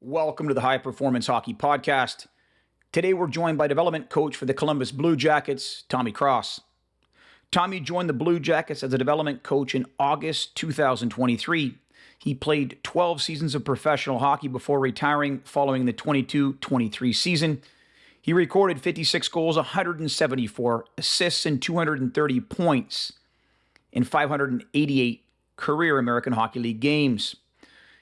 Welcome to the High Performance Hockey Podcast. Today we're joined by development coach for the Columbus Blue Jackets, Tommy Cross. Tommy joined the Blue Jackets as a development coach in August 2023. He played 12 seasons of professional hockey before retiring following the 22-23 season. He recorded 56 goals, 174 assists, and 230 points in 588 career American Hockey League games.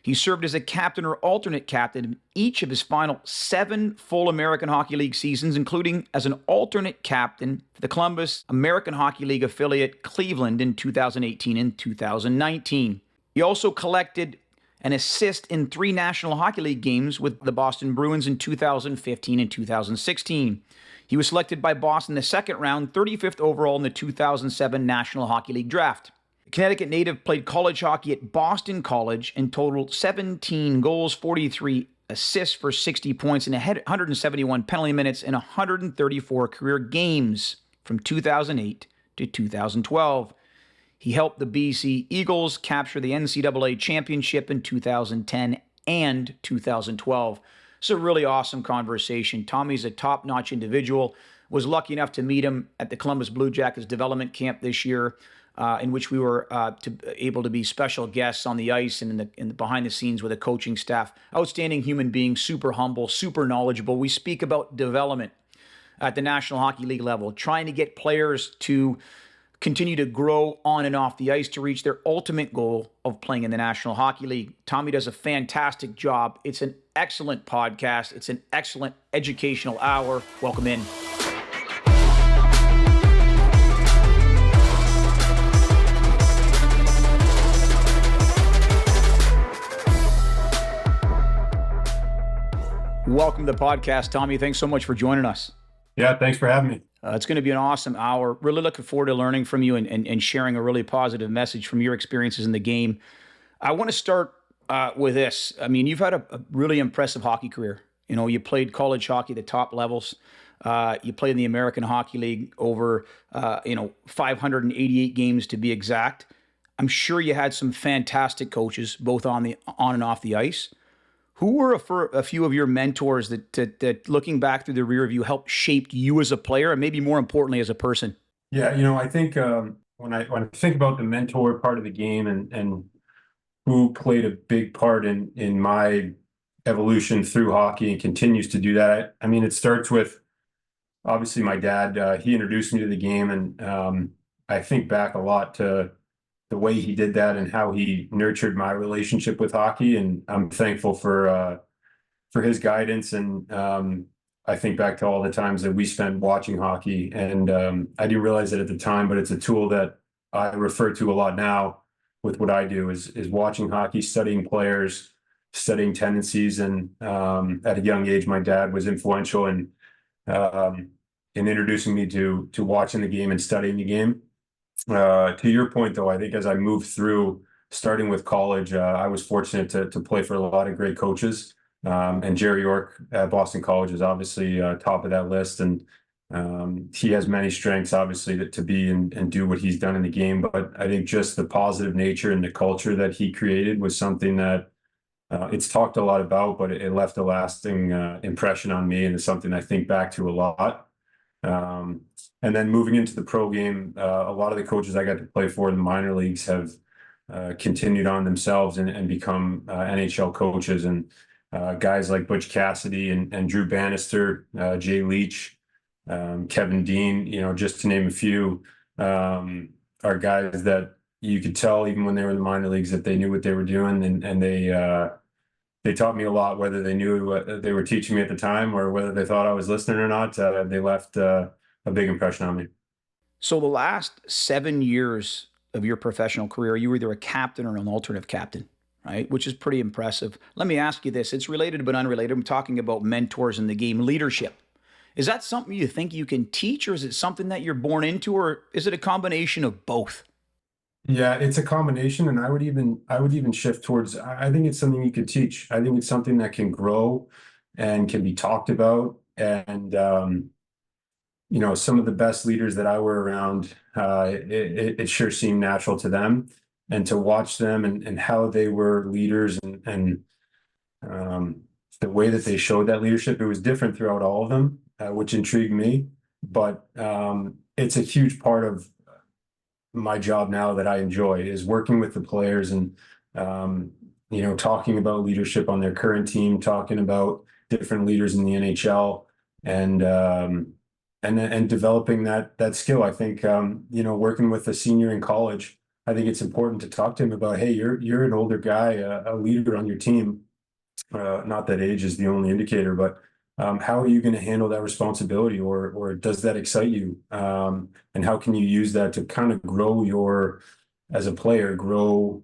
He served as a captain or alternate captain in each of his final 7 full American Hockey League seasons, including as an alternate captain for the Columbus American Hockey League affiliate Cleveland in 2018 and 2019. He also collected an assist in 3 National Hockey League games with the Boston Bruins in 2015 and 2016. He was selected by Boston in the second round, 35th overall in the 2007 National Hockey League draft. Connecticut native played college hockey at Boston College and totaled 17 goals, 43 assists for 60 points, and 171 penalty minutes in 134 career games from 2008 to 2012. He helped the BC Eagles capture the NCAA championship in 2010 and 2012. It's a really awesome conversation. Tommy's a top-notch individual. Was lucky enough to meet him at the Columbus Blue Jackets development camp this year, in which we were able to be special guests on the ice and in the behind the scenes with the coaching staff. Outstanding human being, super humble, super knowledgeable. We speak about development at the National Hockey League level, trying to get players to continue to grow on and off the ice to reach their ultimate goal of playing in the National Hockey League. Tommy does a fantastic job. It's an excellent podcast. It's an excellent educational hour. Welcome in. Welcome to the podcast, Tommy. Thanks so much for joining us. Yeah, thanks for having me. It's going to be an awesome hour. Really looking forward to learning from you and sharing a really positive message from your experiences in the game. I want to start with this. I mean, you've had a really impressive hockey career. You know, you played college hockey at the top levels. You played in the American Hockey League over, 588 games to be exact. I'm sure you had some fantastic coaches, both on and off the ice. Who were a few of your mentors that looking back through the rear view helped shape you as a player and maybe more importantly as a person? Yeah, I think when I think about the mentor part of the game and who played a big part in my evolution through hockey and continues to do that, I mean, it starts with obviously my dad. He introduced me to the game, and I think back a lot to the way he did that and how he nurtured my relationship with hockey. And I'm thankful for his guidance. And I think back to all the times that we spent watching hockey, and I didn't realize it at the time, but it's a tool that I refer to a lot now with what I do is watching hockey, studying players, studying tendencies. And at a young age, my dad was influential in introducing me to watching the game and studying the game. To your point, though, I think as I moved through, starting with college, I was fortunate to play for a lot of great coaches. And Jerry York at Boston College is obviously top of that list. And he has many strengths, obviously, to be and do what he's done in the game. But I think just the positive nature and the culture that he created was something that it's talked a lot about, but it left a lasting impression on me, and it's something I think back to a lot. And then moving into the pro game, a lot of the coaches I got to play for in the minor leagues have continued on themselves and become NHL coaches. And guys like Butch Cassidy and Drew Bannister, Jay Leach, Kevin Dean, just to name a few, are guys that you could tell even when they were in the minor leagues that they knew what they were doing, and they taught me a lot, whether they knew what they were teaching me at the time or whether they thought I was listening or not. They left a big impression on me. So the last 7 years of your professional career, you were either a captain or an alternate captain, right? Which is pretty impressive. Let me ask you this. It's related but unrelated. I'm talking about mentors in the game, leadership. Is that something you think you can teach, or is it something that you're born into, or is it a combination of both? Yeah, it's a combination, and I would even shift towards, I think it's something you could teach. I think it's something that can grow and can be talked about. And some of the best leaders that I were around, it sure seemed natural to them, and to watch them and how they were leaders and the way that they showed that leadership, it was different throughout all of them, which intrigued me. But it's a huge part of my job now that I enjoy is working with the players and talking about leadership on their current team, talking about different leaders in the NHL, and and developing that skill. I think working with a senior in college, I think it's important to talk to him about, hey, you're an older guy, a leader on your team. Not that age is the only indicator, but how are you going to handle that responsibility, or does that excite you? And how can you use that to kind of grow as a player, grow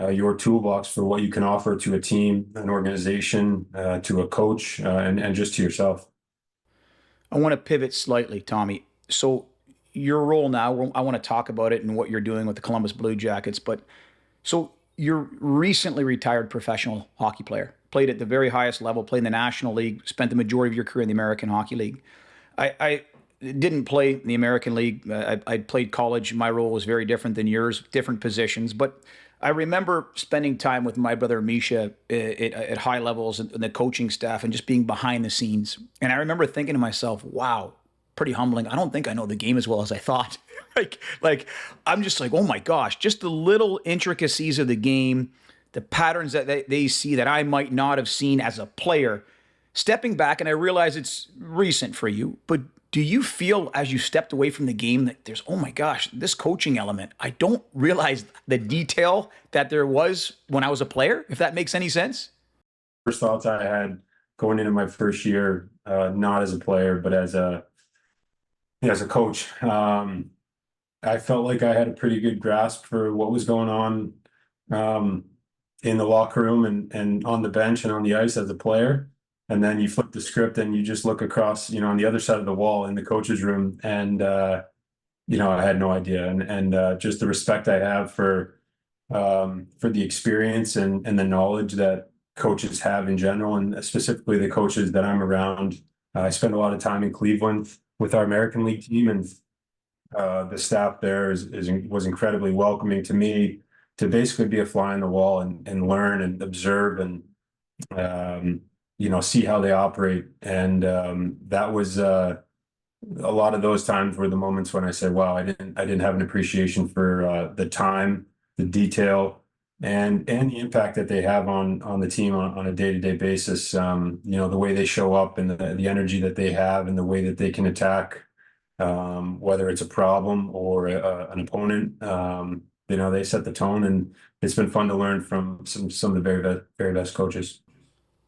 your toolbox for what you can offer to a team, an organization, to a coach, and just to yourself. I want to pivot slightly, Tommy. So your role now, I want to talk about it and what you're doing with the Columbus Blue Jackets. But so you're recently retired professional hockey player, played at the very highest level, played in the National League, spent the majority of your career in the American Hockey League. I didn't play in the American League. I played college. My role was very different than yours, different positions. But I remember spending time with my brother Misha at high levels and the coaching staff and just being behind the scenes. And I remember thinking to myself, wow, pretty humbling. I don't think I know the game as well as I thought. like I'm just like, oh my gosh, just the little intricacies of the game, the patterns that they see that I might not have seen as a player. Stepping back, and I realize it's recent for you, but do you feel as you stepped away from the game that there's, oh my gosh, this coaching element, I don't realize the detail that there was when I was a player, if that makes any sense? First thoughts I had going into my first year, not as a player, but as a coach, I felt like I had a pretty good grasp for what was going on in the locker room and on the bench and on the ice as a player. And then you flip the script and you just look across, on the other side of the wall in the coach's room. And, I had no idea. And just the respect I have for the experience and the knowledge that coaches have in general, and specifically the coaches that I'm around. I spent a lot of time in Cleveland with our American League team, and the staff there was incredibly welcoming to me to basically be a fly on the wall and learn and observe and, see how they operate. And that was a lot of those times were the moments when I said, wow, I didn't have an appreciation for the time, the detail, and the impact that they have on the team on a day-to-day basis. The way they show up and the energy that they have and the way that they can attack, whether it's a problem or an opponent. They set the tone, and it's been fun to learn from some of the very best coaches.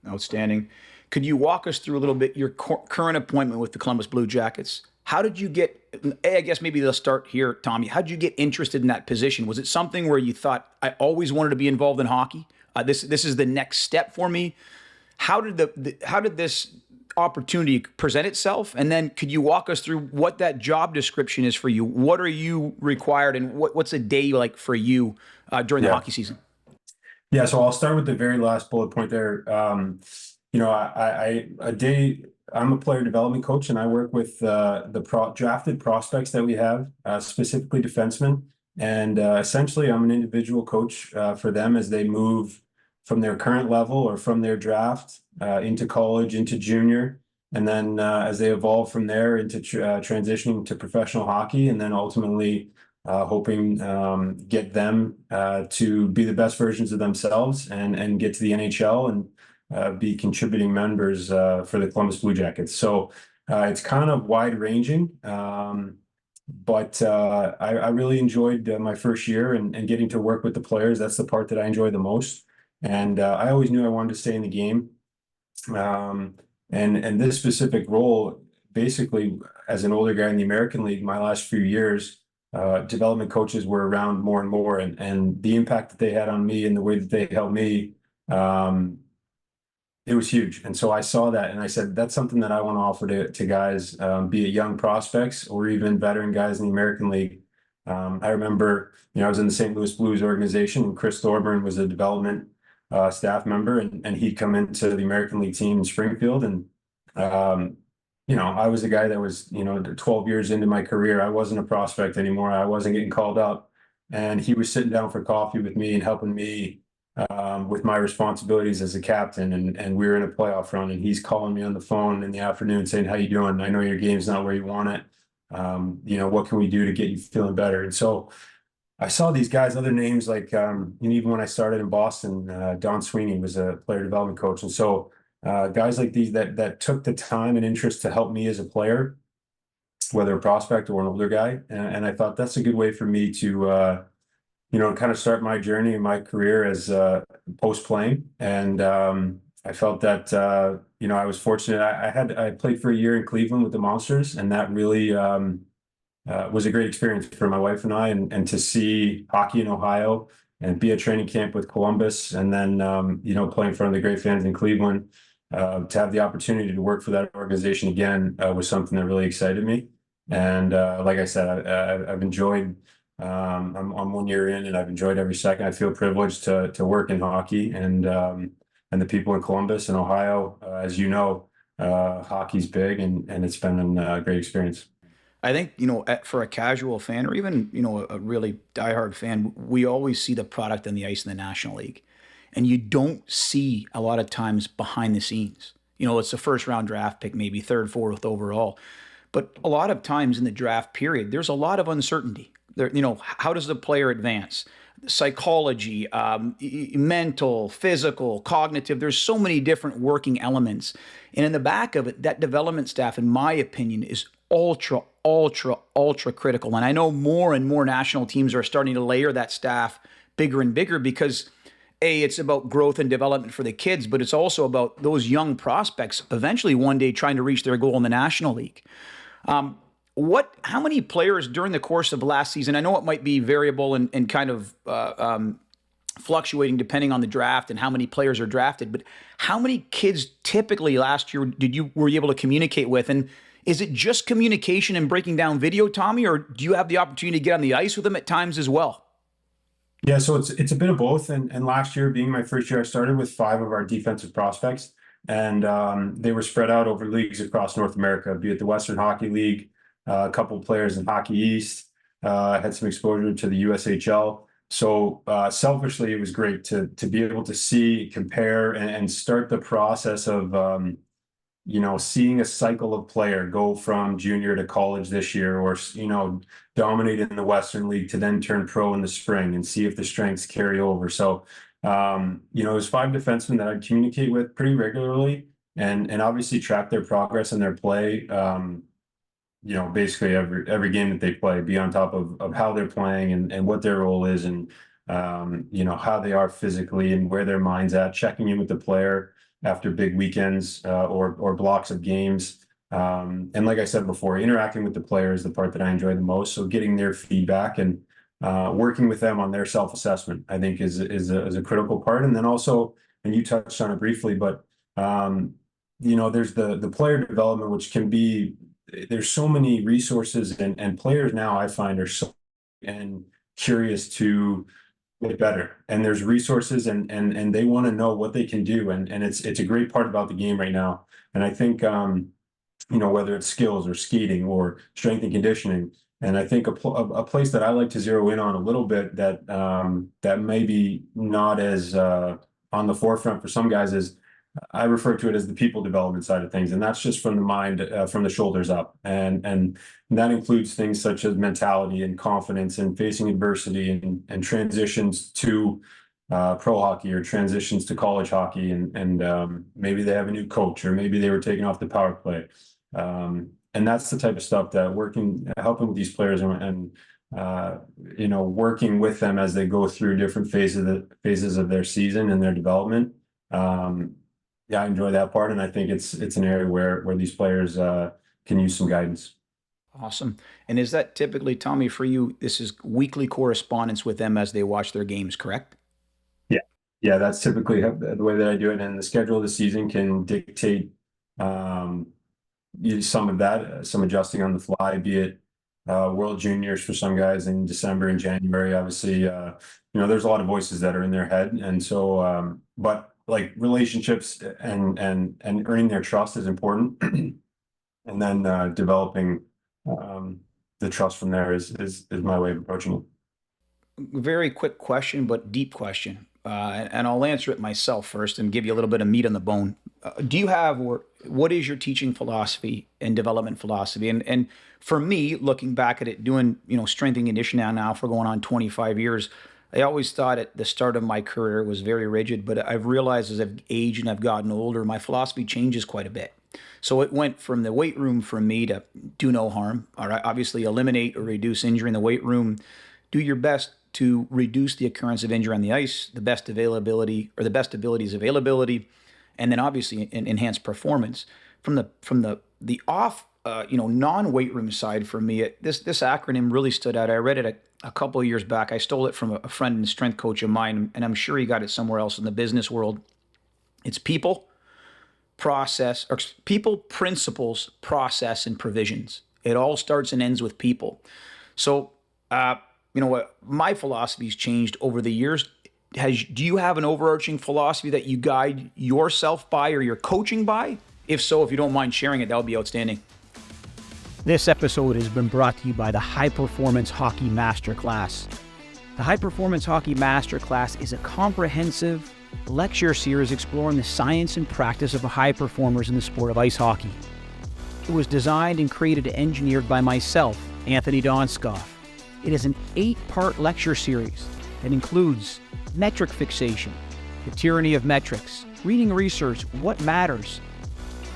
Outstanding. Could you walk us through a little bit your current appointment with the Columbus Blue Jackets? How did you get, I guess maybe let's start here, Tommy. How did you get interested in that position? Was it something where you thought, I always wanted to be involved in hockey? This is the next step for me. How did how did this opportunity present itself? And then could you walk us through what that job description is for you? What are you required, and what's a day like for you during the hockey season? Yeah, so I'll start with the very last bullet point there. I'm a player development coach, and I work with the drafted prospects that we have, specifically defensemen. And essentially, I'm an individual coach for them as they move from their current level or from their draft into college, into junior, and then as they evolve from there into transitioning to professional hockey, and then ultimately hoping get them to be the best versions of themselves and get to the NHL and be contributing members for the Columbus Blue Jackets. So it's kind of wide ranging, but I really enjoyed my first year and getting to work with the players. That's the part that I enjoy the most. And I always knew I wanted to stay in the game. And this specific role, basically, as an older guy in the American League, my last few years, development coaches were around more and more, and the impact that they had on me and the way that they helped me, it was huge. And so I saw that and I said, that's something that I want to offer to guys, be it young prospects or even veteran guys in the American League. I remember, I was in the St. Louis Blues organization, and Chris Thorburn was a development staff member, and he'd come into the American League team in Springfield. And I was a guy that was, 12 years into my career. I wasn't a prospect anymore. I wasn't getting called up. And he was sitting down for coffee with me and helping me with my responsibilities as a captain, and we were in a playoff run, and he's calling me on the phone in the afternoon saying, "How you doing? I know your game's not where you want it. What can we do to get you feeling better?" And so I saw these guys, other names like, and even when I started in Boston, Don Sweeney was a player development coach. And so guys like these that took the time and interest to help me as a player, whether a prospect or an older guy. And I thought that's a good way for me to, kind of start my journey in my career as post playing. And I felt that, I was fortunate. I played for a year in Cleveland with the Monsters, and that really, was a great experience for my wife and I, and to see hockey in Ohio and be at training camp with Columbus, and then play in front of the great fans in Cleveland. To have the opportunity to work for that organization again was something that really excited me. And like I said, I've enjoyed. I'm 1 year in, and I've enjoyed every second. I feel privileged to work in hockey, and the people in Columbus and Ohio, as you know, hockey's big, and it's been a great experience. I think, for a casual fan or even, a really diehard fan, we always see the product on the ice in the National League. And you don't see a lot of times behind the scenes. It's a first round draft pick, maybe third, fourth overall. But a lot of times in the draft period, there's a lot of uncertainty. There, how does the player advance? Psychology, mental, physical, cognitive. There's so many different working elements. And in the back of it, that development staff, in my opinion, is ultra, ultra, ultra critical. And I know more and more national teams are starting to layer that staff bigger and bigger because it's about growth and development for the kids, but it's also about those young prospects eventually one day trying to reach their goal in the National League. How many players during the course of last season? I know it might be variable and kind of fluctuating depending on the draft and how many players are drafted, but how many kids typically last year were you able to communicate with? And is it just communication and breaking down video, Tommy, or do you have the opportunity to get on the ice with them at times as well? Yeah, so it's a bit of both. And last year, being my first year, I started with 5 of our defensive prospects, and they were spread out over leagues across North America, be it the Western Hockey League, a couple of players in Hockey East, had some exposure to the USHL. So selfishly, it was great to be able to see, compare, and start the process of seeing a cycle of player go from junior to college this year, or dominate in the Western League to then turn pro in the spring and see if the strengths carry over. So it was 5 defensemen that I'd communicate with pretty regularly, and obviously track their progress and their play. Basically every game that they play, be on top of how they're playing and what their role is, and how they are physically and where their mind's at, checking in with the player after big weekends or blocks of games. And like I said before, interacting with the player is the part that I enjoy the most. So getting their feedback and working with them on their self-assessment, I think is a critical part. And then also, and you touched on it briefly, but there's the player development, which can be, there's so many resources, and players now I find are so and curious to get better, and there's resources, and they want to know what they can do, and it's a great part about the game right now. And I think whether it's skills or skating or strength and conditioning, and I think a place that I like to zero in on a little bit that maybe not as on the forefront for some guys is, I refer to it as the people development side of things, and that's just from the mind, from the shoulders up, and that includes things such as mentality and confidence and facing adversity, and transitions to pro hockey or transitions to college hockey, and maybe they have a new coach, or maybe they were taken off the power play, and that's the type of stuff that helping with these players, and working with them as they go through different phases of their season and their development. Yeah, I enjoy that part, and I think it's an area where these players can use some guidance. Awesome. And is that typically, Tommy, for you, this is weekly correspondence with them as they watch their games, correct? Yeah, yeah, that's typically the way that I do it, and the schedule of the season can dictate um, some of that, some adjusting on the fly, be it World Juniors for some guys in December and January. Obviously, there's a lot of voices that are in their head, and so, but like relationships and earning their trust is important, and then developing the trust from there is my way of approaching it. Very quick question, but deep question. and I'll answer it myself first and give you a little bit of meat on the bone. Do you have, or what is your teaching philosophy and development philosophy? And for me, looking back at it, doing strength and conditioning now for going on 25 years, I always thought at the start of my career it was very rigid, but I've realized as I've aged and I've gotten older, my philosophy changes quite a bit. So it went from the weight room for me to do no harm. All right, obviously eliminate or reduce injury in the weight room. Do your best to reduce the occurrence of injury on the ice, the best availability or the best abilities availability, and then obviously enhance performance. From the off non-weight room side for me, this acronym really stood out. I read it a couple of years back. I stole it from a friend and strength coach of mine, and I'm sure he got it somewhere else in the business world. It's people, process, or people, principles, process, and provisions. It all starts and ends with people. So, you know what? My philosophy's changed over the years. Do you have an overarching philosophy that you guide yourself by or your coaching by? If so, if you don't mind sharing it, that would be outstanding. This episode has been brought to you by the High Performance Hockey Masterclass. The High Performance Hockey Masterclass is a comprehensive lecture series exploring the science and practice of high performers in the sport of ice hockey. It was designed and created and engineered by myself, Anthony Donskov. It is an 8-part lecture series that includes metric fixation, the tyranny of metrics, reading research, what matters,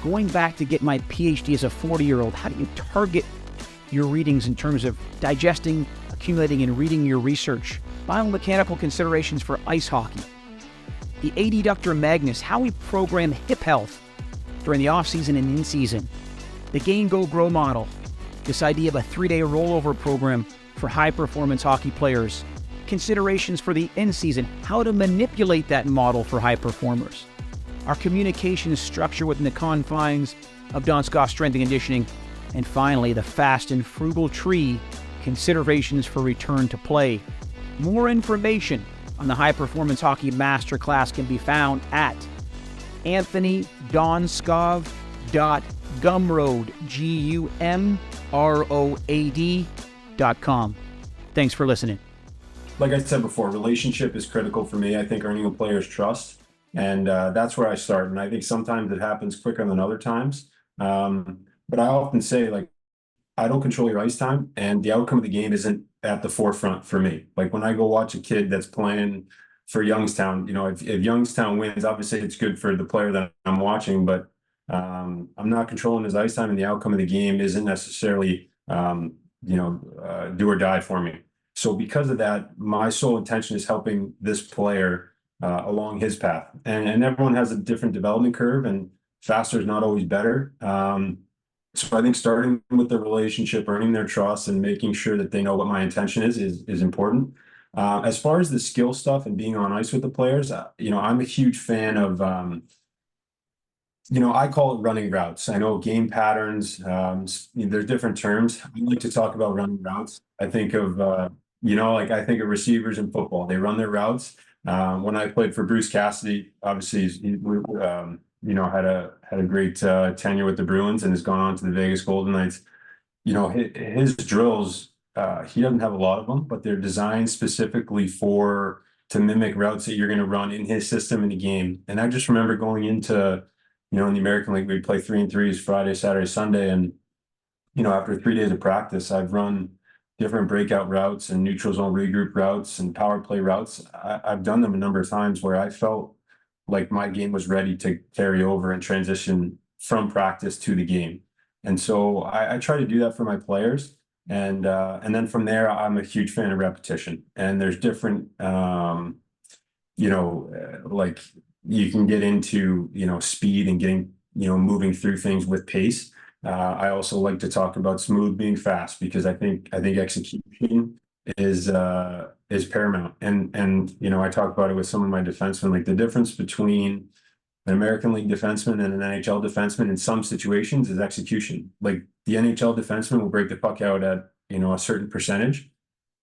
going back to get my PhD as a 40-year-old, how do you target your readings in terms of digesting, accumulating, and reading your research, biomechanical considerations for ice hockey, the adductor magnus, how we program hip health during the off-season and in-season, the Gain, Go, Grow model, this idea of a 3-day rollover program for high-performance hockey players, considerations for the in-season, how to manipulate that model for high performers, our communication structure within the confines of Donskov strength and conditioning, and finally, the fast and frugal tree, considerations for return to play. More information on the High Performance Hockey Masterclass can be found at anthonydonskov.gumroad, GUMROAD.com. Thanks for listening. Like I said before, relationship is critical for me. I think earning a player's trust, and that's where I start. And I think sometimes it happens quicker than other times. But I often say, like, I don't control your ice time, and the outcome of the game isn't at the forefront for me. Like when I go watch a kid that's playing for Youngstown, if Youngstown wins, obviously it's good for the player that I'm watching, but I'm not controlling his ice time, and the outcome of the game isn't necessarily, do or die for me. So because of that, my sole intention is helping this player along his path. And everyone has a different development curve, and faster is not always better. So I think starting with the relationship, earning their trust, and making sure that they know what my intention is important. As far as the skill stuff and being on ice with the players, I'm a huge fan of, I call it running routes. I know game patterns, there's different terms. I like to talk about running routes. I think of, I think of receivers in football. They run their routes. When I played for Bruce Cassidy, obviously, had a great tenure with the Bruins and has gone on to the Vegas Golden Knights. His drills, he doesn't have a lot of them, but they're designed specifically to mimic routes that you're going to run in his system in the game. And I just remember going into, in the American League, we'd play 3-on-3s Friday, Saturday, Sunday. And, after 3 days of practice, I've run different breakout routes and neutral zone regroup routes and power play routes. I've done them a number of times where I felt like my game was ready to carry over and transition from practice to the game. And so I try to do that for my players. And then from there, I'm a huge fan of repetition. And there's different, like you can get into, speed and getting, moving through things with pace. I also like to talk about smooth being fast, because I think execution is paramount. And I talk about it with some of my defensemen, like the difference between an American League defenseman and an NHL defenseman in some situations is execution. Like the NHL defenseman will break the puck out at, a certain percentage,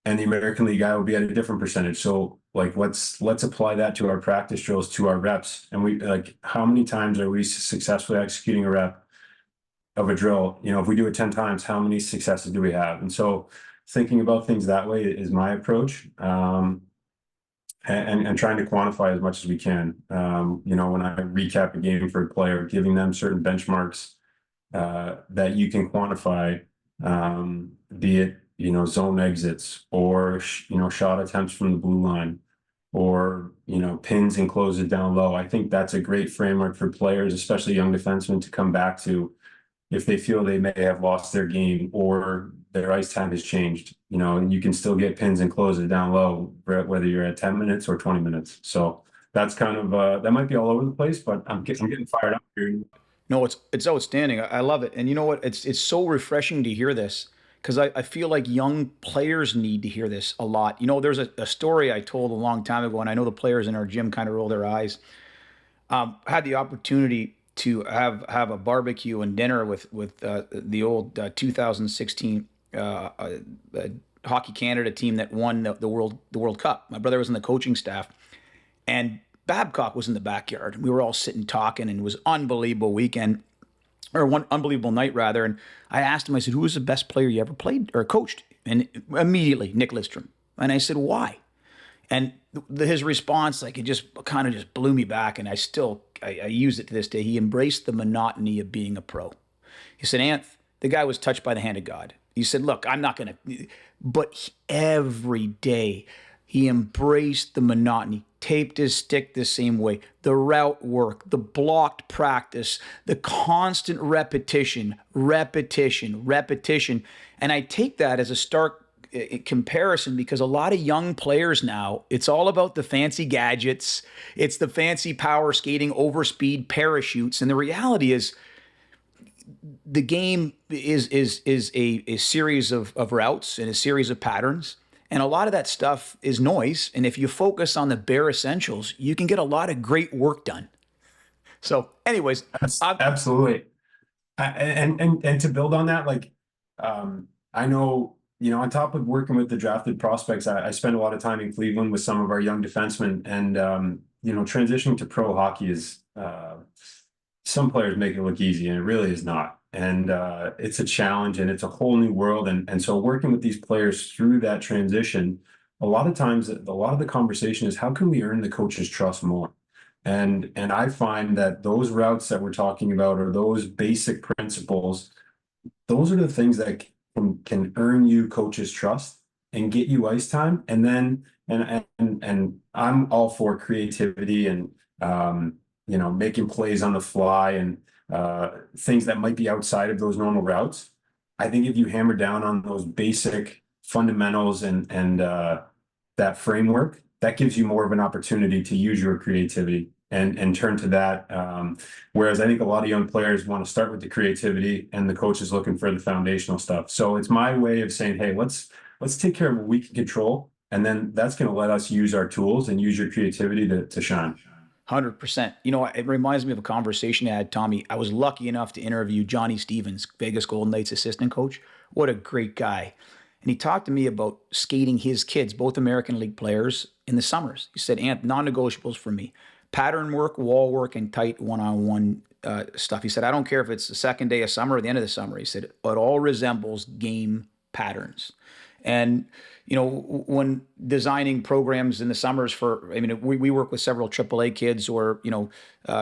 and the American League guy will be at a different percentage. So like, let's apply that to our practice drills, to our reps. And we, like, how many times are we successfully executing a rep of a drill? If we do it 10 times, how many successes do we have? And so thinking about things that way is my approach. and trying to quantify as much as we can. When I recap a game for a player, giving them certain benchmarks that you can quantify, be it, zone exits or, shot attempts from the blue line or, pins and closes down low. I think that's a great framework for players, especially young defensemen, to come back to if they feel they may have lost their game or their ice time has changed. And you can still get pins and closes down low, whether you're at 10 minutes or 20 minutes. So that's kind of, that might be all over the place, but I'm getting fired up here. No, it's outstanding. I love it. And you know what? It's so refreshing to hear this because I feel like young players need to hear this a lot. There's a story I told a long time ago, and I know the players in our gym kind of roll their eyes. I had the opportunity to have a barbecue and dinner with the old 2016 Hockey Canada team that won the World Cup. My brother was in the coaching staff, and Babcock was in the backyard. We were all sitting talking, and it was an unbelievable weekend, or one unbelievable night rather. And I asked him, I said, "Who was the best player you ever played or coached?" And immediately, Nick Lidstrom. And I said, "Why?" And his response, like, it just kind of just blew me back, and I use it to this day. He embraced the monotony of being a pro. He said, "Anth, the guy was touched by the hand of God." He said, "Look, I'm not going to," but every day he embraced the monotony, taped his stick the same way, the route work, the blocked practice, the constant repetition. And I take that as a stark comparison because a lot of young players now, it's all about the fancy gadgets. It's the fancy power skating, overspeed parachutes. And the reality is the game is a series of routes and a series of patterns. And a lot of that stuff is noise. And if you focus on the bare essentials, you can get a lot of great work done. So anyways, Absolutely. And to build on that, like, I know, on top of working with the drafted prospects, I spend a lot of time in Cleveland with some of our young defensemen, and, transitioning to pro hockey is, some players make it look easy, and it really is not. And it's a challenge, and it's a whole new world. And so working with these players through that transition, a lot of times, a lot of the conversation is how can we earn the coach's trust more? And I find that those routes that we're talking about, or those basic principles, those are the things that can earn you coach's trust and get you ice time. And then and I'm all for creativity and making plays on the fly and things that might be outside of those normal routes. I think if you hammer down on those basic fundamentals and that framework, that gives you more of an opportunity to use your creativity and turn to that. Whereas I think a lot of young players want to start with the creativity and the coach is looking for the foundational stuff. So it's my way of saying, hey, let's take care of what we can control. And then that's going to let us use our tools and use your creativity to shine. 100%. It reminds me of a conversation I had, Tommy. I was lucky enough to interview Johnny Stevens, Vegas Golden Knights assistant coach. What a great guy. And he talked to me about skating his kids, both American League players, in the summers. He said, "Anth, non-negotiables for me. Pattern work, wall work, and tight one-on-one stuff." He said, "I don't care if it's the second day of summer or the end of the summer." He said, "It all resembles game patterns." And, when designing programs in the summers we work with several AAA kids or,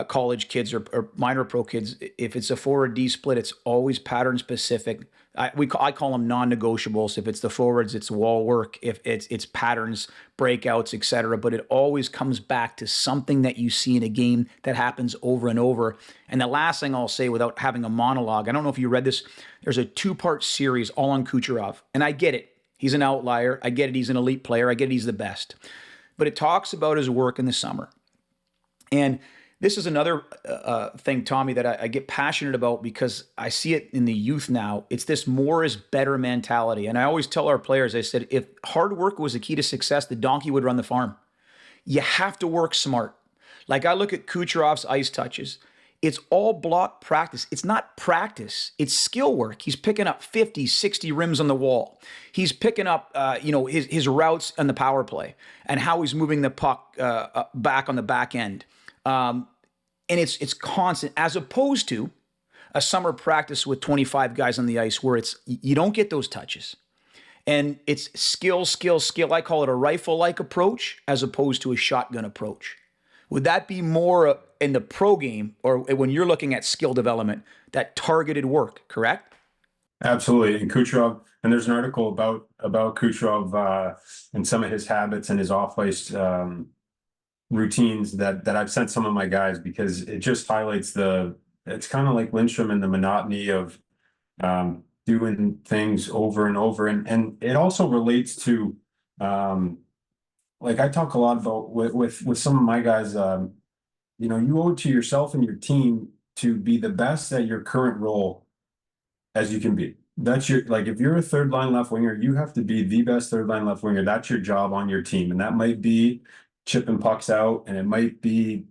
college kids or minor pro kids. If it's a forward D split, it's always pattern specific. I call them non-negotiables. If it's the forwards, it's wall work. If it's patterns, breakouts, etc. But it always comes back to something that you see in a game that happens over and over. And the last thing I'll say without having a monologue, I don't know if you read this, there's a 2-part series all on Kucherov. And I get it. He's an outlier. I get it. He's an elite player. I get it. He's the best. But it talks about his work in the summer. And this is another thing, Tommy, that I get passionate about because I see it in the youth now. It's this more is better mentality. And I always tell our players, I said, if hard work was the key to success, the donkey would run the farm. You have to work smart. Like I look at Kucherov's ice touches. It's all block practice. It's not practice. It's skill work. He's picking up 50, 60 rims on the wall. He's picking up, his routes on the power play and how he's moving the puck back on the back end. And it's constant, as opposed to a summer practice with 25 guys on the ice where you don't get those touches. And it's skill, skill, skill. I call it a rifle-like approach as opposed to a shotgun approach. Would that be more in the pro game, or when you're looking at skill development, that targeted work, correct? Absolutely. And Kucherov, and there's an article about Kucherov and some of his habits and his off-ice routines that I've sent some of my guys, because it just highlights it's kind of like Lindstrom and the monotony of doing things over and over. And it also relates to like I talk a lot about with some of my guys, you owe it to yourself and your team to be the best at your current role as you can be. That's like, if you're a third line left winger, you have to be the best third line left winger. That's your job on your team. And that might be chipping pucks out, and it might be,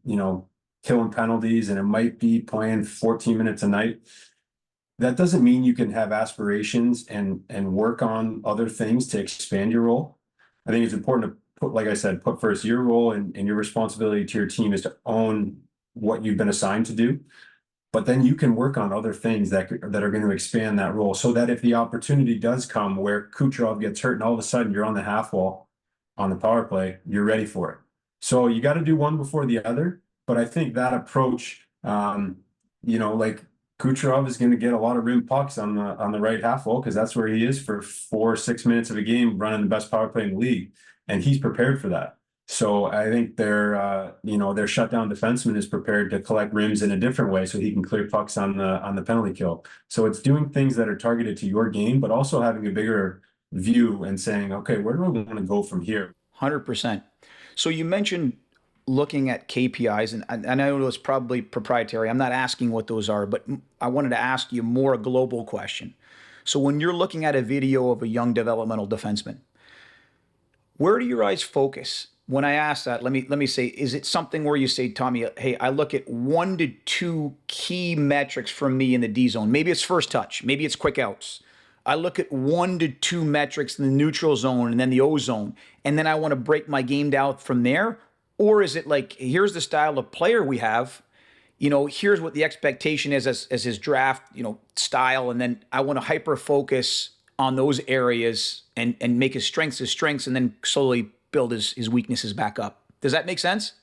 killing penalties, and it might be playing 14 minutes a night. That doesn't mean you can have aspirations and work on other things to expand your role. I think it's important to put, like I said, put first your role, and your responsibility to your team is to own what you've been assigned to do. But then you can work on other things that are going to expand that role, so that if the opportunity does come where Kucherov gets hurt and all of a sudden you're on the half wall on the power play, you're ready for it. So you got to do one before the other. But I think that approach, like Kucherov is going to get a lot of rim pucks on the right half wall, because that's where he is for 4 or 6 minutes of a game, running the best power play in the league, and he's prepared for that. So I think their shutdown defenseman is prepared to collect rims in a different way, so he can clear pucks on the penalty kill. So it's doing things that are targeted to your game, but also having a bigger view and saying, okay, where do I want to go from here? 100%. So you mentioned looking at KPIs, and I know it's probably proprietary. I'm not asking what those are, but I wanted to ask you more a global question. So when you're looking at a video of a young developmental defenseman, where do your eyes focus? When I ask that, let me say, is it something where you say, Tommy, hey, I look at 1 to 2 key metrics from me in the D zone. Maybe it's first touch, maybe it's quick outs. I look at 1 to 2 metrics in the neutral zone and then the O zone, and then I want to break my game down from there? Or is it like, here's the style of player we have, here's what the expectation is as his draft, style, and then I want to hyper focus on those areas and make his strengths, and then slowly build his weaknesses back up. Does that make sense?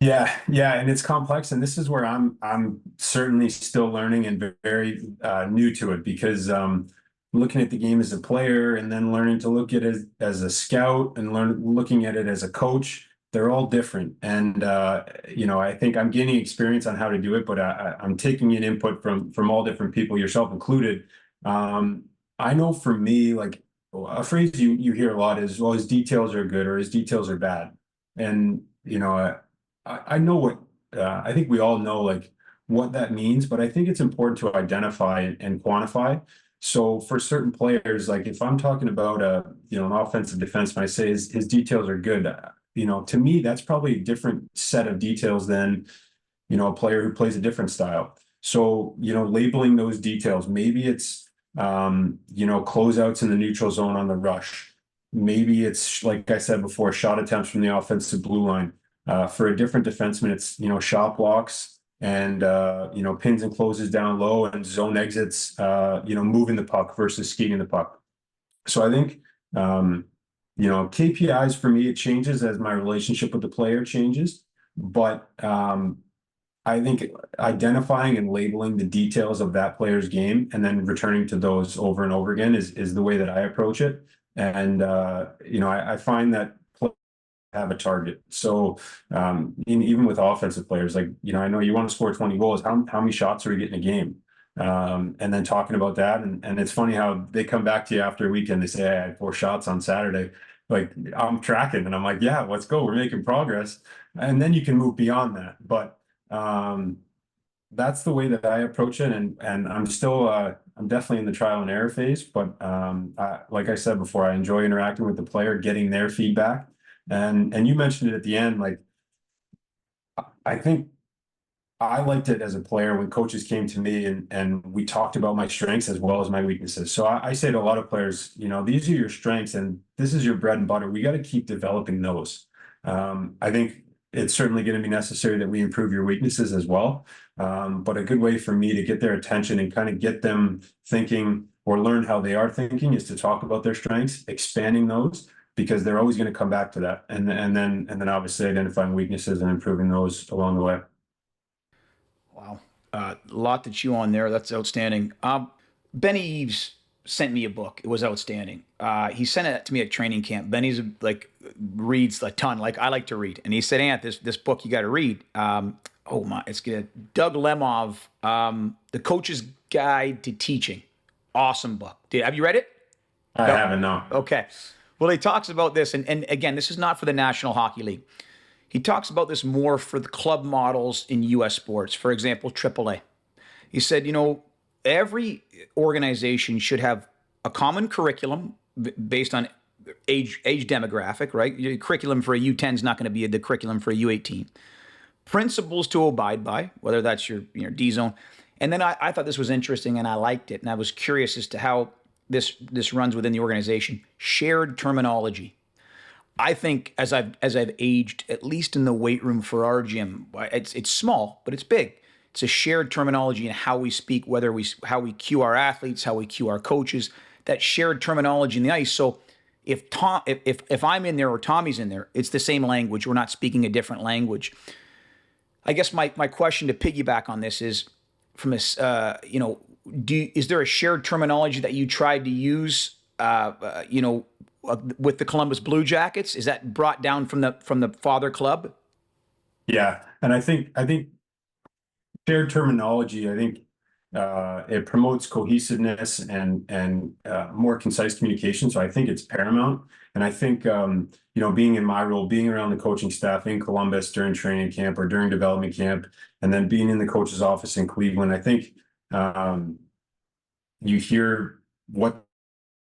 Yeah, and it's complex, and this is where I'm certainly still learning and very new to it, because looking at the game as a player and then learning to look at it as a scout and looking at it as a coach, they're all different. And I think I'm gaining experience on how to do it, but I'm taking in input from all different people, yourself included. I know for me, like, a phrase you hear a lot is, well, his details are good or his details are bad. And, I know what, I think we all know, like, what that means, but I think it's important to identify and quantify. So for certain players, like if I'm talking about an offensive defenseman, I say his details are good. To me, that's probably a different set of details than, a player who plays a different style. So, labeling those details, maybe it's closeouts in the neutral zone on the rush. Maybe it's, like I said before, shot attempts from the offensive blue line. For a different defenseman, it's, shot blocks and, pins and closes down low and zone exits, moving the puck versus skating the puck. So I think, KPIs for me, it changes as my relationship with the player changes. But I think identifying and labeling the details of that player's game and then returning to those over and over again is the way that I approach it. And, I find that players have a target. So even with offensive players, like, I know you want to score 20 goals. How many shots are we getting a game? And then talking about that. And it's funny how they come back to you after a weekend. They say, hey, I had 4 shots on Saturday. Like, I'm tracking, and I'm like, yeah, let's go. We're making progress. And then you can move beyond that. But that's the way that I approach it. And I'm still, I'm definitely in the trial and error phase, but like I said before, I enjoy interacting with the player, getting their feedback. And you mentioned it at the end, like, I think I liked it as a player when coaches came to me and we talked about my strengths as well as my weaknesses. So I say to a lot of players, these are your strengths and this is your bread and butter. We got to keep developing those. I think it's certainly going to be necessary that we improve your weaknesses as well. But a good way for me to get their attention and kind of get them thinking or learn how they are thinking is to talk about their strengths, expanding those, because they're always going to come back to that. And then obviously identifying weaknesses and improving those along the way. Wow. A lot to chew on there. That's outstanding. Benny Eves sent me a book. It was outstanding. He sent it to me at training camp. Benny's like reads a ton. Like I like to read, and he said, "Ant, this book you got to read." Oh my, it's good. Doug Lemov, The Coach's Guide to Teaching. Awesome book. Have you read it? I haven't, no. Okay. Well, he talks about this, and again, this is not for the National Hockey League. He talks about this more for the club models in U.S. sports. For example, AAA. He said, every organization should have a common curriculum based on age demographic, right? Your curriculum for a U10 is not going to be the curriculum for a U18. Principles to abide by, whether that's your D zone. And then I thought this was interesting, and I liked it, and I was curious as to how this runs within the organization. Shared terminology. I think as I've aged, at least in the weight room for our gym, it's small, but it's big. It's a shared terminology in how we speak, how we cue our athletes, how we cue our coaches. That shared terminology in the ice. So if I'm in there or Tommy's in there, it's the same language. We're not speaking a different language. I guess my question to piggyback on this is from this, is there a shared terminology that you tried to use, with the Columbus Blue Jackets? Is that brought down from the father club? Yeah, and I think shared terminology, I think it promotes cohesiveness and more concise communication. So I think it's paramount. And I think being in my role, being around the coaching staff in Columbus during training camp or during development camp, and then being in the coach's office in Cleveland, I think you hear what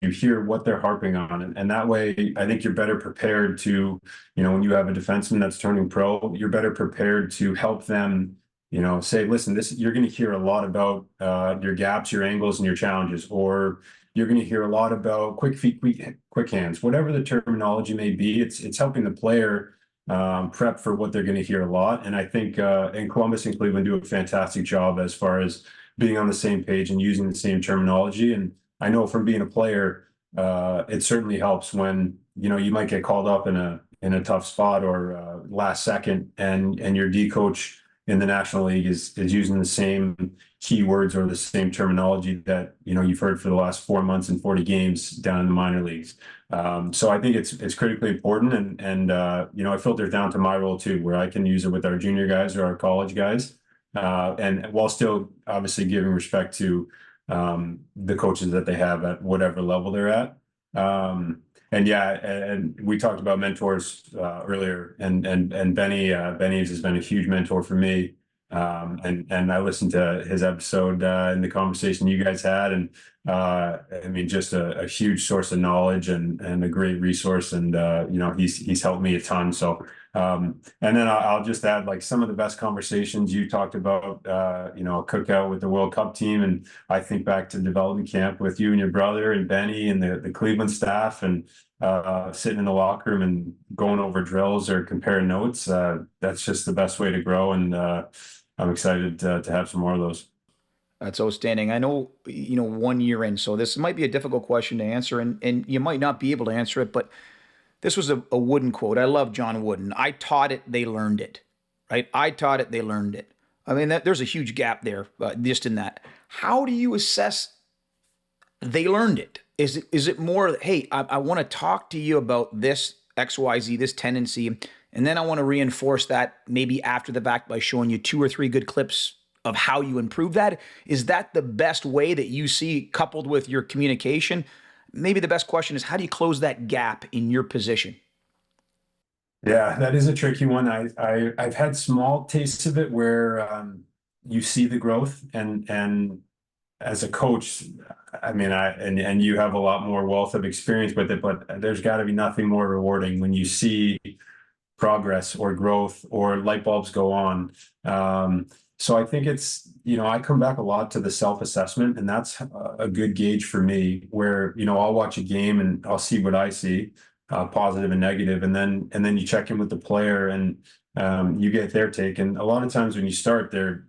they're harping on. And that way, I think you're better prepared to, when you have a defenseman that's turning pro, you're better prepared to help them, say, listen, you're going to hear a lot about your gaps, your angles, and your challenges, or you're going to hear a lot about quick feet, quick hands, whatever the terminology may be. It's helping the player prep for what they're going to hear a lot. And I think in Columbus and Cleveland do a fantastic job as far as being on the same page and using the same terminology. And I know from being a player, it certainly helps when, you might get called up in a tough spot or last second, and your D coach in the National League is using the same keywords or the same terminology that, you've heard for the last 4 months and 40 games down in the minor leagues. So I think it's critically important. And I filter it down to my role too, where I can use it with our junior guys or our college guys. And while still obviously giving respect to the coaches that they have at whatever level they're at. And we talked about mentors earlier, and Benny has been a huge mentor for me. And I listened to his episode in the conversation you guys had, and just a huge source of knowledge and a great resource. And he's helped me a ton. So and then I'll just add, like, some of the best conversations you talked about, a cookout with the World Cup team. And I think back to development camp with you and your brother and Benny and the Cleveland staff, and sitting in the locker room and going over drills or comparing notes. That's just the best way to grow. And I'm excited to have some more of those. That's outstanding. I know, 1 year in, so this might be a difficult question to answer, and you might not be able to answer it, but this was a Wooden quote. I love John Wooden. I taught it, they learned it, right? I taught it, they learned it. I mean, there's a huge gap there, just in that. How do you assess they learned it? Is it more, hey, I want to talk to you about this XYZ, this tendency, and then I want to reinforce that maybe after the fact by showing you 2 or 3 good clips of how you improve that? Is that the best way that you see, coupled with your communication? Maybe the best question is, how do you close that gap in your position? Yeah, that is a tricky one. I've had small tastes of it where you see the growth, and as a coach, I mean, and you have a lot more wealth of experience with it, but there's got to be nothing more rewarding when you see progress or growth or light bulbs go on. So I think it's, I come back a lot to the self-assessment, and that's a good gauge for me, where, I'll watch a game and I'll see what I see, positive and negative. And then you check in with the player, and you get their take. And a lot of times when you start, they're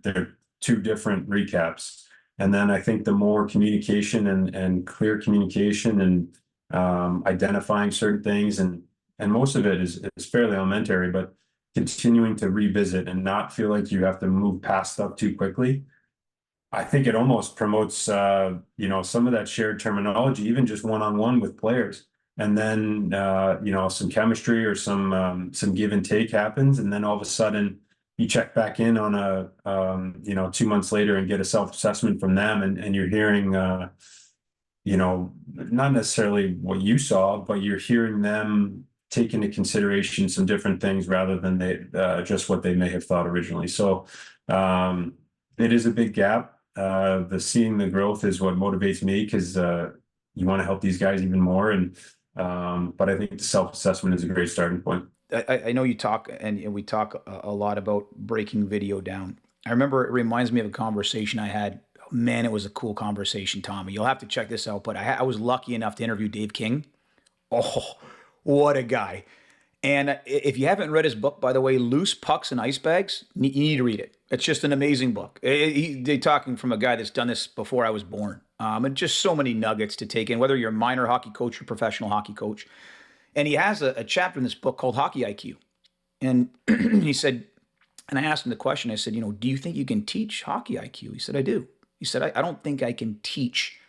two different recaps. And then I think the more communication and clear communication and identifying certain things, and most of it is fairly elementary, but continuing to revisit and not feel like you have to move past stuff too quickly. I think it almost promotes, some of that shared terminology, even just one-on-one with players. And then, some chemistry or some give and take happens. And then all of a sudden you check back in on 2 months later and get a self-assessment from them. And you're hearing, not necessarily what you saw, but you're hearing them take into consideration some different things rather than just what they may have thought originally. So it is a big gap. Seeing the growth is what motivates me, because you want to help these guys even more. But I think the self-assessment is a great starting point. I know you talk, and we talk a lot about breaking video down. I remember it reminds me of a conversation I had. Man, it was a cool conversation, Tommy. You'll have to check this out. But I was lucky enough to interview Dave King. Oh, what a guy. And if you haven't read his book, by the way, Loose Pucks and Ice Bags, you need to read it. It's just an amazing book. They're talking from a guy that's done this before I was born. And just so many nuggets to take in, whether you're a minor hockey coach or professional hockey coach. And he has a chapter in this book called Hockey IQ. And he said, and I asked him the question, I said, do you think you can teach hockey IQ? He said, I do. He said, I don't think I can teach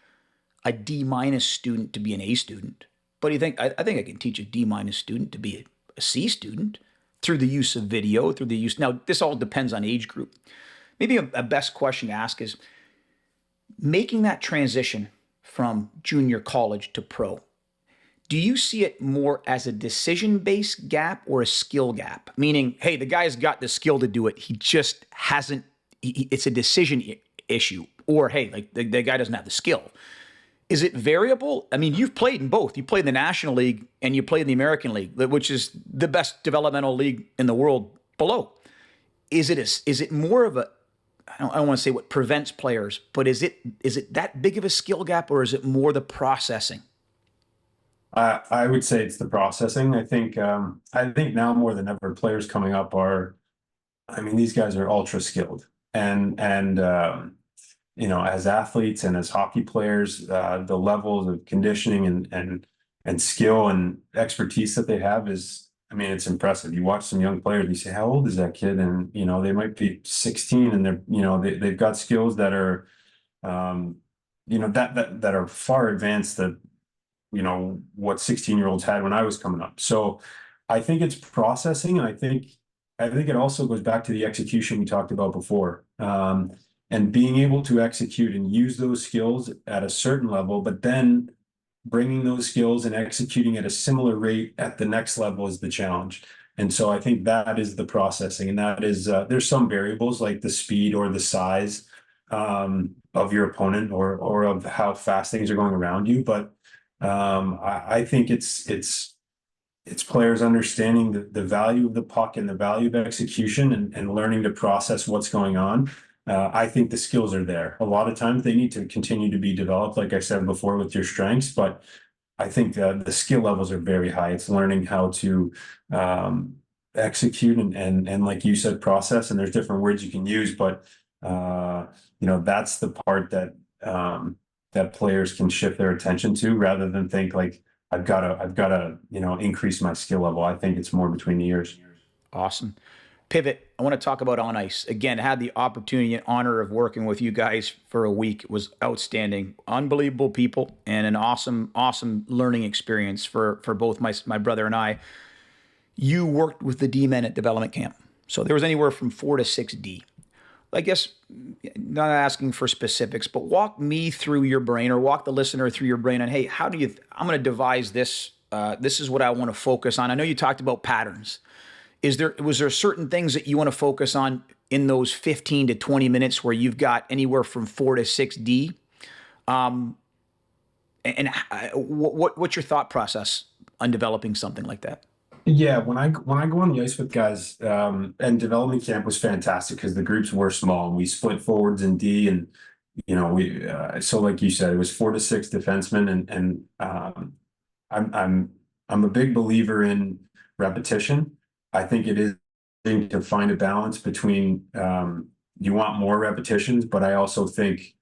a D- student to be an A student, but I think I can teach a D- student to be a C student through the use of video, now this all depends on age group. Maybe a best question to ask is making that transition from junior college to pro. Do you see it more as a decision-based gap or a skill gap? Meaning, hey, the guy's got the skill to do it. He just hasn't, it's a decision issue. Or, hey, like the guy doesn't have the skill. Is it variable? I mean, you've played in both. You played in the National League and you played in the American League, which is the best developmental league in the world below. Is it more of a, I don't want to say what prevents players, but is it that big of a skill gap, or is it more the processing? I would say it's the processing. I think now more than ever, players coming up these guys are ultra skilled, and as athletes and as hockey players, the levels of conditioning and skill and expertise that they have it's impressive. You watch some young players, you say, how old is that kid? And, they might be 16 and they've got skills that are, that are far advanced that, what 16-year-olds had when I was coming up. So I think it's processing. And I think it also goes back to the execution we talked about before. And being able to execute and use those skills at a certain level, but then bringing those skills and executing at a similar rate at the next level is the challenge. And so I think that is the processing. And that is, there's some variables like the speed or the size of your opponent or of how fast things are going around you. But I think it's players understanding the value of the puck and the value of execution and learning to process what's going on. I think the skills are there. A lot of times they need to continue to be developed, like I said before, with your strengths, but I think the skill levels are very high. It's learning how to execute and like you said, process, and there's different words you can use, but that's the part that that players can shift their attention to, rather than think like, I've got to increase my skill level. I think it's more between the years. Awesome. Pivot. I want to talk about on ice. Again, I had the opportunity and honor of working with you guys for a week. It was outstanding, unbelievable people, and an awesome learning experience for both my brother and I. You worked with the D-men at development camp. So there was anywhere from 4 to 6 D. I guess, not asking for specifics, but walk me through your brain, or walk the listener through your brain on, hey, I'm going to devise this. This is what I want to focus on. I know you talked about patterns. Was there certain things that you want to focus on in those 15 to 20 minutes where you've got anywhere from 4 to 6 D? What's your thought process on developing something like that? Yeah, when I go on the ice with guys, and development camp was fantastic because the groups were small and we split forwards and D, and we so like you said, it was 4 to 6 defensemen, and I'm a big believer in repetition. I think it is to find a balance between you want more repetitions, but I also think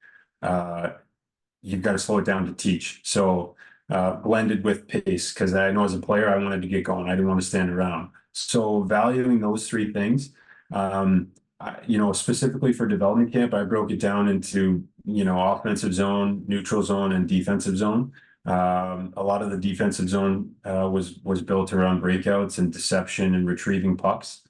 you've got to slow it down to teach. So blended with pace, because I know as a player, I wanted to get going. I didn't want to stand around. So valuing those three things, specifically for development camp, I broke it down into, offensive zone, neutral zone, and defensive zone. A lot of the defensive zone was built around breakouts and deception and retrieving pucks,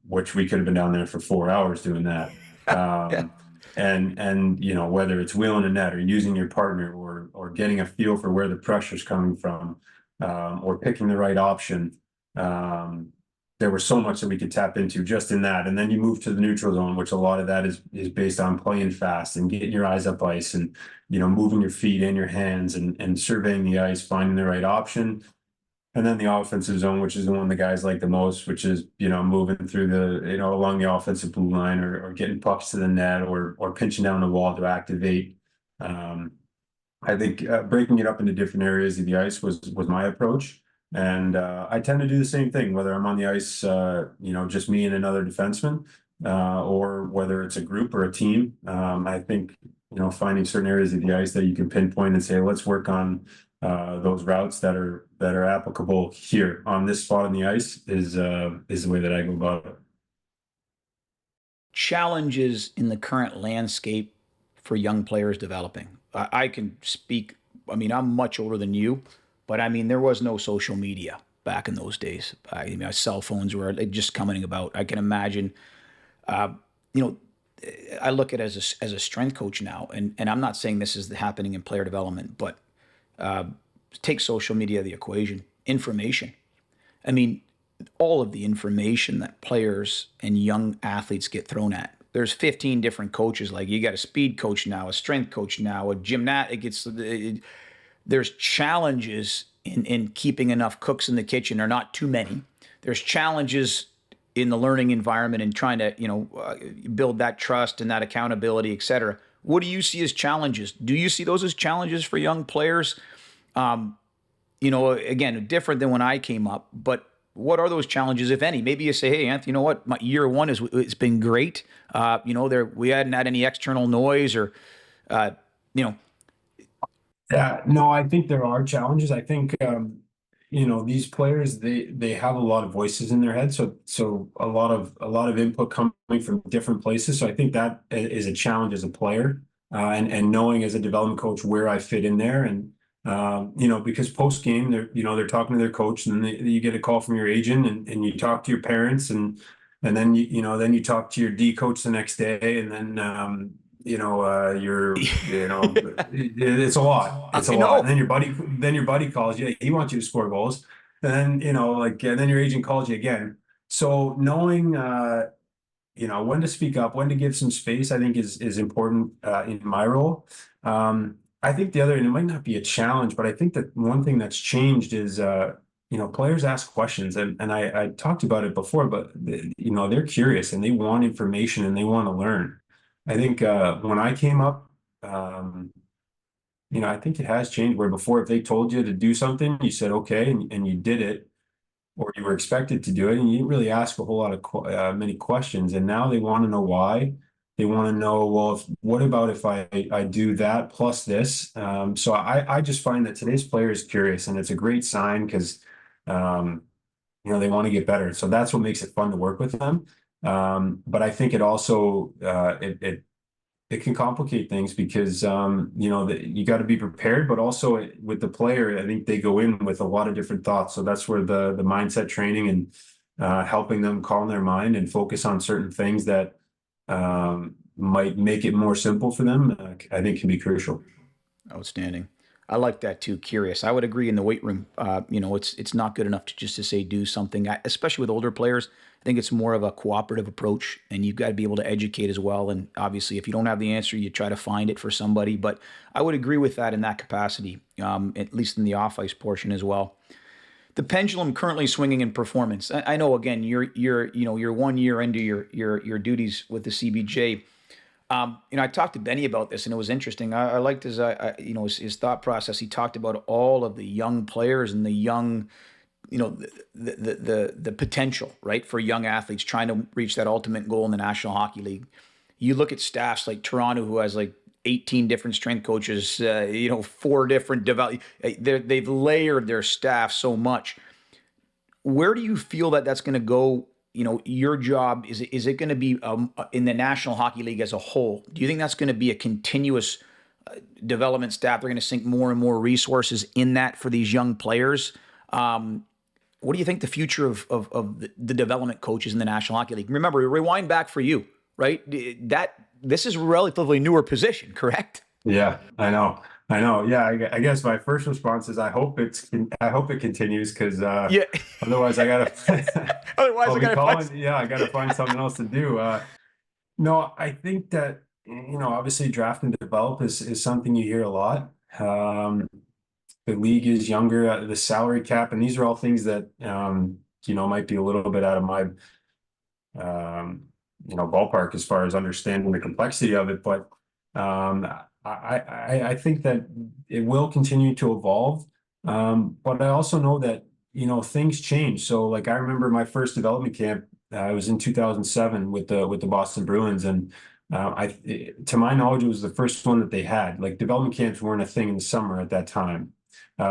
which we could have been down there for 4 hours doing that. Yeah. And whether it's wheeling a net or using your partner or getting a feel for where the pressure's coming from, or picking the right option. There was so much that we could tap into just in that. And then you move to the neutral zone, which a lot of that is based on playing fast and getting your eyes up ice and, moving your feet and your hands and surveying the ice, finding the right option. And then the offensive zone, which is the one the guys like the most, which is, moving through along the offensive blue line or getting pucks to the net or pinching down the wall to activate. I think breaking it up into different areas of the ice was my approach. And I tend to do the same thing, whether I'm on the ice, just me and another defenseman, or whether it's a group or a team. I think, finding certain areas of the ice that you can pinpoint and say, let's work on those routes that are applicable here on this spot on the ice is the way that I go about it. Challenges in the current landscape for young players developing. I can speak, I'm much older than you, but there was no social media back in those days. Cell phones were just coming about. I can imagine, I look at it as a strength coach now, and I'm not saying this is happening in player development, but take social media out of the equation. Information. All of the information that players and young athletes get thrown at. There's 15 different coaches. Like, you got a speed coach now, a strength coach now, a gymnast. There's challenges in keeping enough cooks in the kitchen, or not too many. There's challenges in the learning environment and trying to, build that trust and that accountability, et cetera. What do you see as challenges? Do you see those as challenges for young players? Again, different than when I came up, but what are those challenges, if any? Maybe you say, hey, Anthony, you know what? My year one it's been great. We hadn't had any external noise or. Yeah, no, I think there are challenges. I think, these players, they have a lot of voices in their head. So a lot of input coming from different places. So I think that is a challenge as a player, and knowing as a development coach where I fit in there. And, because post game, they're talking to their coach, and then you get a call from your agent, and you talk to your parents, and then then you talk to your D coach the next day, and then it's a lot. It's a lot. And then your buddy calls you. He wants you to score goals. And then, and then your agent calls you again. So knowing, when to speak up, when to give some space, I think is important in my role. I think and it might not be a challenge, but I think that one thing that's changed is, players ask questions, and I talked about it before, but they're curious and they want information and they want to learn. I think when I came up, I think it has changed, where before, if they told you to do something, you said okay, and you did it, or you were expected to do it, and you didn't really ask a whole lot of many questions. And now they want to know why. They want to know, well, what about if I do that plus this? So I just find that today's player is curious, and it's a great sign, because they want to get better. So that's what makes it fun to work with them. But I think it also it can complicate things, because you got to be prepared, but also with the player, I think they go in with a lot of different thoughts. So that's where the mindset training and helping them calm their mind and focus on certain things that might make it more simple for them, I think can be crucial. Outstanding. I like that too. Curious. I would agree in the weight room. It's not good enough to say do something, especially with older players. I think it's more of a cooperative approach, and you've got to be able to educate as well. And obviously, if you don't have the answer, you try to find it for somebody. But I would agree with that in that capacity, at least in the off-ice portion as well. The pendulum currently swinging in performance. I know, again, you're 1 year into your duties with the CBJ. I talked to Benny about this, and it was interesting. I liked his thought process. He talked about all of the young players and the young the potential, right, for young athletes trying to reach that ultimate goal in the National Hockey League. You look at staffs like Toronto, who has like 18 different strength coaches, 4 different they've layered their staff so much. Where do you feel that that's going to go? Your job, is it going to be in the National Hockey League as a whole? Do you think that's going to be a continuous development staff? They're going to sink more and more resources in that for these young players. What do you think the future of the development coaches in the National Hockey League? Remember, rewind back for you, right? This is a relatively newer position, correct? Yeah, I know. Yeah, I guess my first response is I hope it continues, because Yeah. otherwise I gotta Otherwise, I'll I be gotta calling. Yeah, I gotta find something else to do. No, I think that obviously draft and develop is something you hear a lot. The league is younger, the salary cap, and these are all things that might be a little bit out of my ballpark as far as understanding the complexity of it. But I think that it will continue to evolve. But I also know that things change. So like I remember my first development camp. I was in 2007 with the Boston Bruins, and to my knowledge, it was the first one that they had. Like development camps weren't a thing in the summer at that time.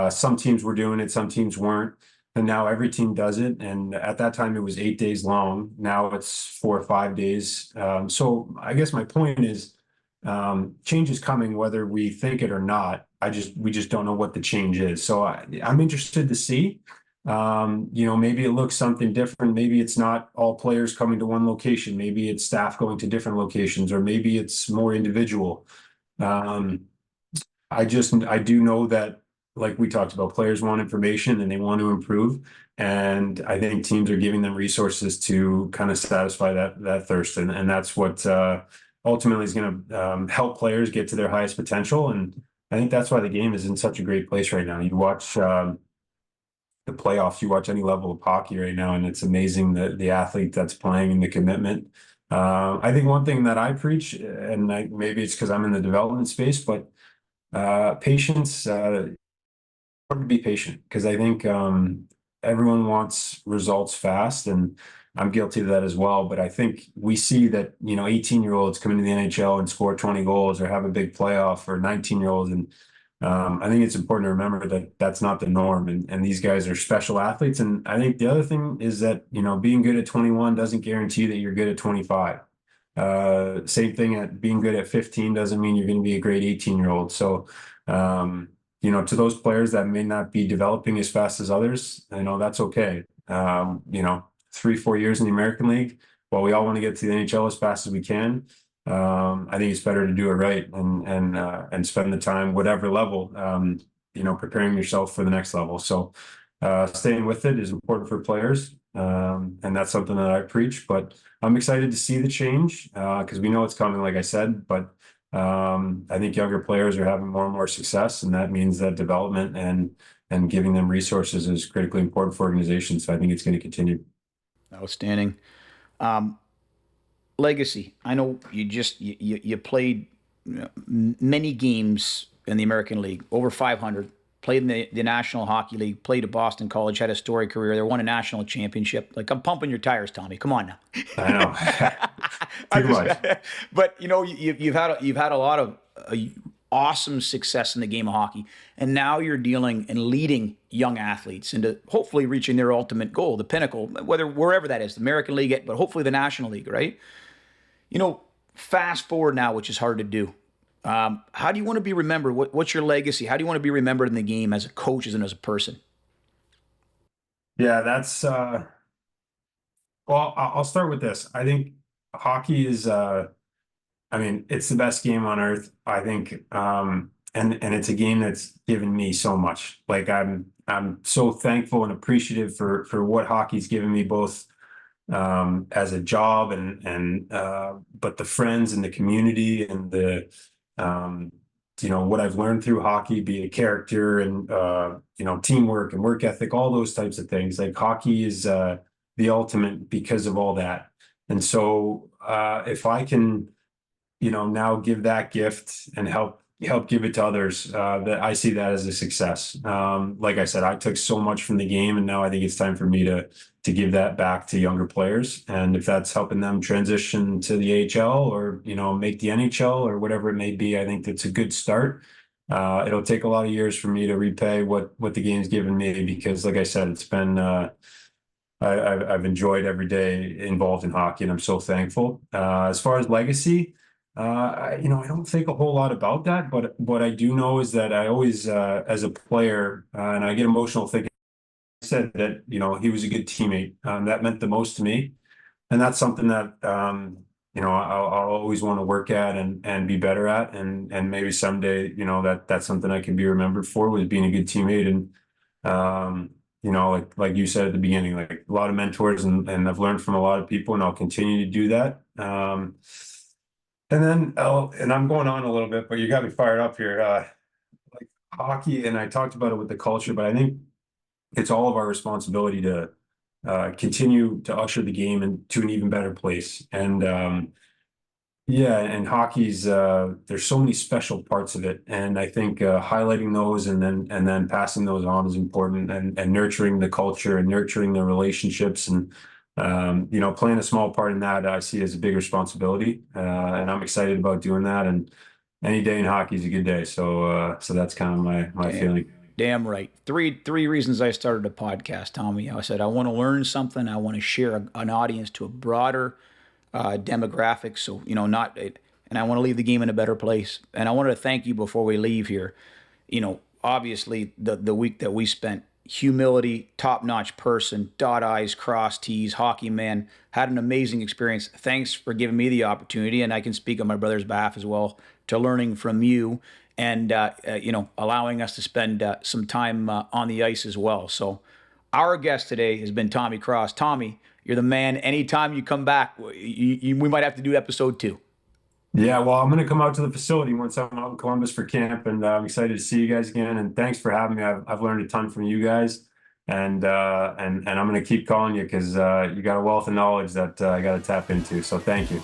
Some teams were doing it, some teams weren't. And now every team does it. And at that time, it was 8 days long. Now it's 4 or 5 days. So I guess my point is, change is coming, whether we think it or not. We just don't know what the change is. So I'm interested to see. Maybe it looks something different. Maybe it's not all players coming to one location. Maybe it's staff going to different locations, or maybe it's more individual. I do know that, like we talked about, players want information and they want to improve. And I think teams are giving them resources to kind of satisfy that thirst. And that's what ultimately is going to help players get to their highest potential. And I think that's why the game is in such a great place right now. You watch the playoffs, you watch any level of hockey right now, and it's amazing the athlete that's playing and the commitment. I think one thing that I preach, and maybe it's because I'm in the development space, but patience. To be patient, because I think everyone wants results fast, and I'm guilty of that as well. But I think we see that 18-year-olds come into the NHL and score 20 goals or have a big playoff, or 19-year-olds, and I think it's important to remember that that's not the norm, and these guys are special athletes. And I think the other thing is that being good at 21 doesn't guarantee that you're good at 25. Same thing at being good at 15 doesn't mean you're going to be a great 18-year-old. So to those players that may not be developing as fast as others, that's okay. 3-4 years in the American League, while we all want to get to the NHL as fast as we can, I think it's better to do it right and spend the time, whatever level, preparing yourself for the next level. So staying with it is important for players, and that's something that I preach. But I'm excited to see the change, because we know it's coming, like I said. But I think younger players are having more and more success, and that means that development and giving them resources is critically important for organizations. So I think it's going to continue. Outstanding. Legacy. I know you played many games in the American League, over 500. Played in the National Hockey League. Played at Boston College. Had a storied career. They won a national championship. Like, I'm pumping your tires, Tommy. Come on now. I know. Too much. But you've had a lot of awesome success in the game of hockey, and now you're dealing and leading young athletes into hopefully reaching their ultimate goal, the pinnacle, wherever that is, the American League, but hopefully the National League, right? Fast forward now, which is hard to do. How do you want to be remembered? What's your legacy? How do you want to be remembered in the game as a coach and as a person? Yeah, that's well, I'll start with this. I think hockey is it's the best game on earth, I think. And it's a game that's given me so much. Like I'm so thankful and appreciative for what hockey's given me, both as a job and but the friends and the community and the what I've learned through hockey, be a character and teamwork and work ethic, all those types of things. Like hockey is the ultimate because of all that. And so if I can now give that gift and help help give it to others, that I see that as a success. Like I said, I took so much from the game, and now I think it's time for me to give that back to younger players. And if that's helping them transition to the AHL or, make the NHL or whatever it may be, I think that's a good start. It'll take a lot of years for me to repay what the game's given me, because like I said, it's been, I've enjoyed every day involved in hockey, and I'm so thankful. As far as legacy, I don't think a whole lot about that, but what I do know is that I always, as a player, and I get emotional thinking, I said that, he was a good teammate. That meant the most to me. And that's something that, I'll always want to work at and be better at. And maybe someday, that's something I can be remembered for, was being a good teammate. And, like you said at the beginning, like a lot of mentors, and I've learned from a lot of people, and I'll continue to do that. And then, and I'm going on a little bit, but you got me fired up here. Like hockey, and I talked about it with the culture, but I think it's all of our responsibility to continue to usher the game into an even better place. And and hockey's, there's so many special parts of it, and I think highlighting those and then passing those on is important, and nurturing the culture and nurturing the relationships, and playing a small part in that I see as a big responsibility, and I'm excited about doing that. And any day in hockey is a good day, so that's kind of my feeling. Damn right. Three reasons I started a podcast, Tommy. I said I want to learn something. I want to share an audience to a broader demographic. So and I want to leave the game in a better place. And I wanted to thank you before we leave here. Obviously the week that we spent, humility, top-notch person, dot I's, cross T's, hockey man, had an amazing experience. Thanks for giving me the opportunity, and I can speak on my brother's behalf as well, to learning from you, and allowing us to spend some time on the ice as well. So our guest today has been Tommy Cross. Tommy, you're the man. Anytime you come back, we might have to do episode 2. Yeah, well, I'm going to come out to the facility once I'm out in Columbus for camp, and I'm excited to see you guys again. And thanks for having me. I've learned a ton from you guys, and I'm going to keep calling you, because you got a wealth of knowledge that I got to tap into. So thank you.